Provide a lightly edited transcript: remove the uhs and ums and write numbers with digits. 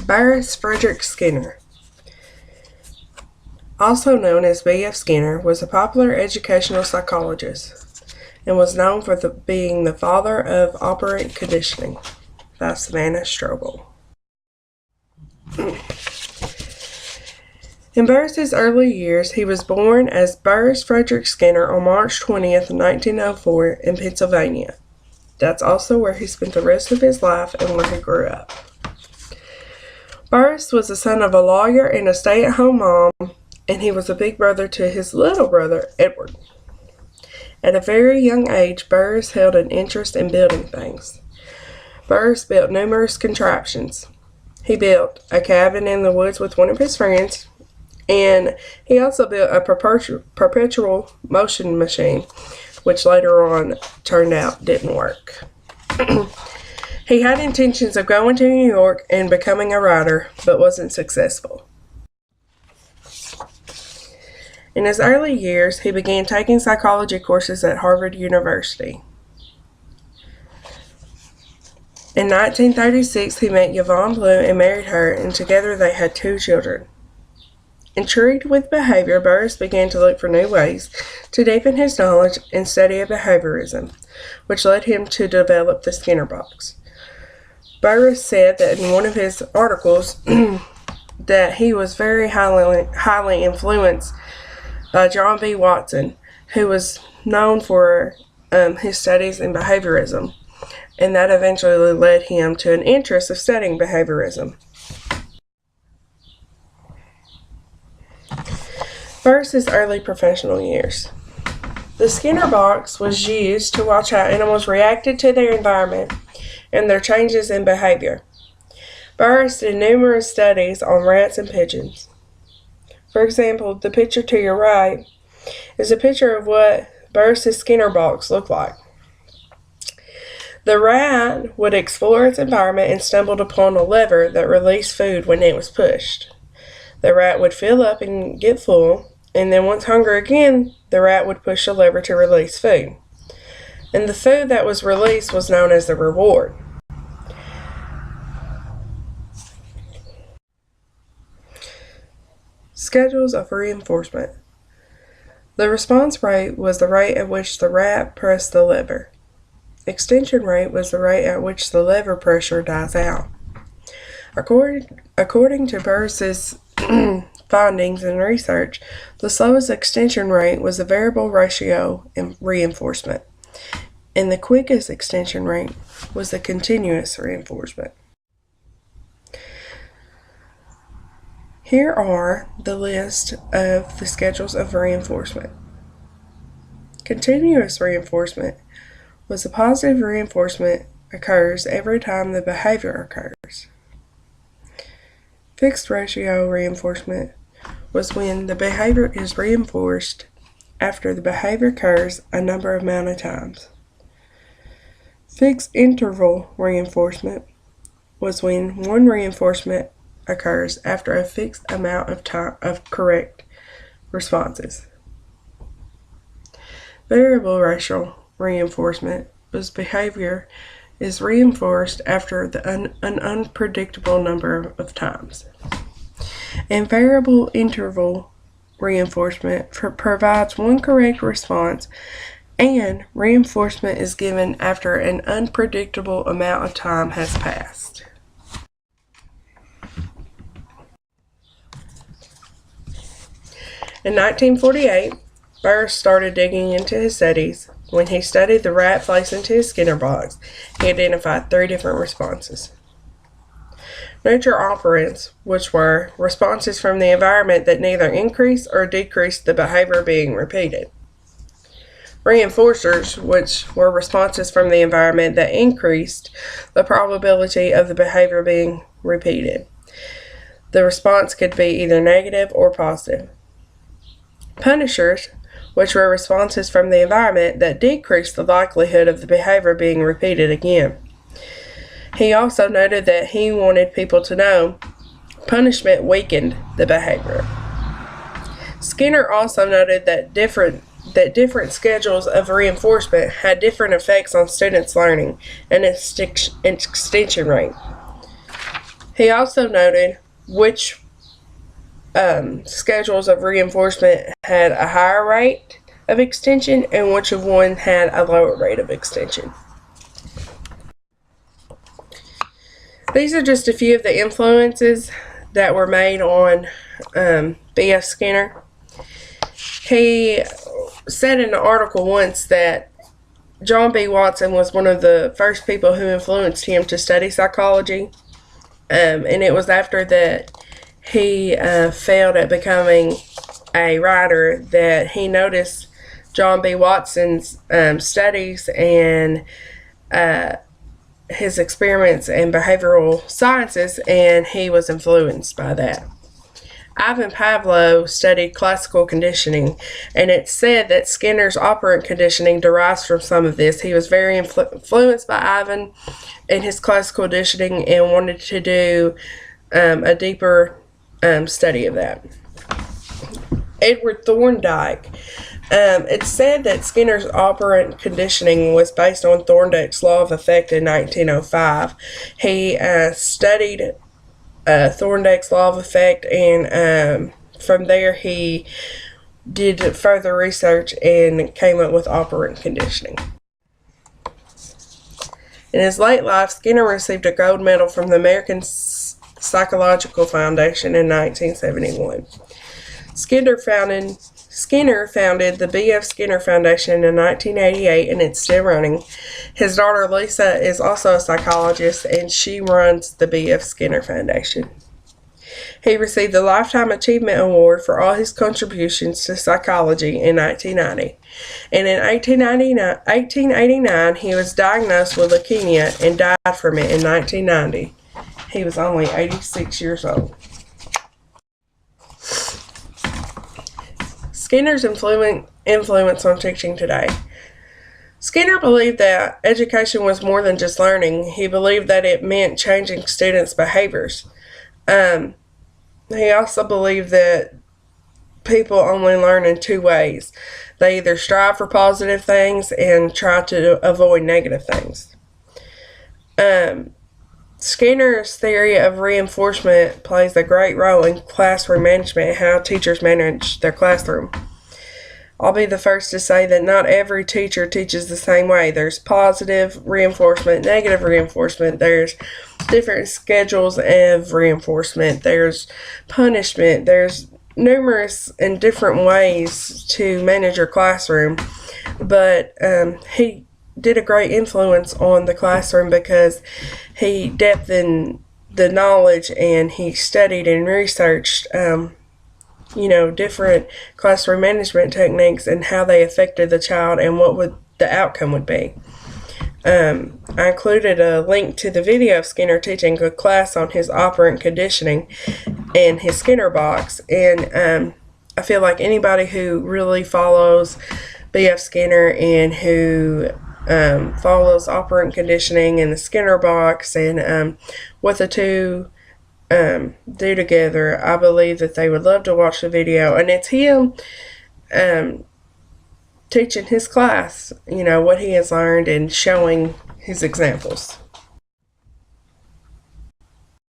Burrhus Frederic Skinner, also known as B.F. Skinner, was a popular educational psychologist and was known for being the father of operant conditioning by Savannah Strobel. In Burrhus's early years, he was born as Burrhus Frederic Skinner on March 20th, 1904 in Pennsylvania. That's also where he spent the rest of his life and where he grew up. Burrhus was the son of a lawyer and a stay-at-home mom, and he was a big brother to his little brother, Edward. At a very young age, Burrhus held an interest in building things. Burrhus built numerous contraptions. He built a cabin in the woods with one of his friends, and he also built a perpetual motion machine, which later on turned out didn't work. He had intentions of going to New York and becoming a writer, but wasn't successful. In his early years, he began taking psychology courses at Harvard University. In 1936, he met Yvonne Blue and married her, and together they had 2 children. Intrigued with behavior, Burrhus began to look for new ways to deepen his knowledge and study of behaviorism, which led him to develop the Skinner box. Burrhus said that in one of his articles that he was very highly influenced by John B. Watson, who was known for his studies in behaviorism, and that eventually led him to an interest of studying behaviorism. Burrhus's early professional years. The Skinner box was used to watch how animals reacted to their environment and their changes in behavior. Burrhus did numerous studies on rats and pigeons. For example, the picture to your right is a picture of what Burrhus's Skinner box looked like. The rat would explore its environment and stumbled upon a lever that released food when it was pushed. The rat would fill up and get full, and then once hungry again, the rat would push a lever to release food. And the food that was released was known as the reward. Schedules of reinforcement. The response rate was the rate at which the rat pressed the lever. Extension rate was the rate at which the lever pressure dies out. According to Burrhus's findings and research, the slowest extension rate was the variable ratio in reinforcement, and the quickest extension rate was the continuous reinforcement. Here are the list of the schedules of reinforcement. Continuous reinforcement was a positive reinforcement occurs every time the behavior occurs. Fixed ratio reinforcement was when the behavior is reinforced after the behavior occurs a number of amount of times. Fixed interval reinforcement was when one reinforcement occurs after a fixed amount of time of correct responses. Variable ratio reinforcement was behavior is reinforced after an unpredictable number of times. And variable interval reinforcement provides one correct response, and reinforcement is given after an unpredictable amount of time has passed. In 1948, Burrhus started digging into his studies. When he studied the rat placed into his Skinner box, he identified 3 different responses. Neutral operants, which were responses from the environment that neither increased or decreased the behavior being repeated. Reinforcers, which were responses from the environment that increased the probability of the behavior being repeated. The response could be either negative or positive. Punishers, which were responses from the environment that decreased the likelihood of the behavior being repeated again. He also noted that he wanted people to know punishment weakened the behavior. Skinner also noted that different schedules of reinforcement had different effects on students' learning and extension rate. He also noted which schedules of reinforcement had a higher rate of extension and which of one had a lower rate of extension. These are just a few of the influences that were made on B.F. Skinner. He said in an article once that John B. Watson was one of the first people who influenced him to study psychology, and it was after that he failed at becoming a writer that he noticed John B. Watson's studies and his experiments in behavioral sciences, and he was influenced by that. Ivan Pavlov studied classical conditioning, and it's said that Skinner's operant conditioning derives from some of this. He was very influenced by Ivan and his classical conditioning and wanted to do a deeper study of that. Edward Thorndike. It's said that Skinner's operant conditioning was based on Thorndike's law of effect in 1905. He studied Thorndike's law of effect, and from there he did further research and came up with operant conditioning. In his late life, Skinner received a gold medal from the American Psychological Foundation in 1971. Skinner founded the B.F. Skinner Foundation in 1988, and it's still running. His daughter Lisa is also a psychologist, and she runs the B.F. Skinner Foundation. He received the Lifetime Achievement Award for all his contributions to psychology in 1990. And in 1889, he was diagnosed with leukemia and died from it in 1990. He was only 86 years old. Skinner's influence on teaching today. Skinner believed that education was more than just learning. He believed that it meant changing students' behaviors. He also believed that people only learn in two ways. They either strive for positive things and try to avoid negative things. Skinner's theory of reinforcement plays a great role in classroom management and how teachers manage their classroom. I'll be the first to say that not every teacher teaches the same way. There's positive reinforcement, negative reinforcement. There's different schedules of reinforcement. There's punishment. There's numerous and different ways to manage your classroom. But he did a great influence on the classroom because he depthed in the knowledge and he studied and researched different classroom management techniques and how they affected the child and what the outcome would be. I included a link to the video of Skinner teaching a class on his operant conditioning in his Skinner box, and I feel like anybody who really follows B.F. Skinner and who follows operant conditioning and the Skinner box and what the two do together, I believe that they would love to watch the video. And it's him teaching his class, what he has learned and showing his examples.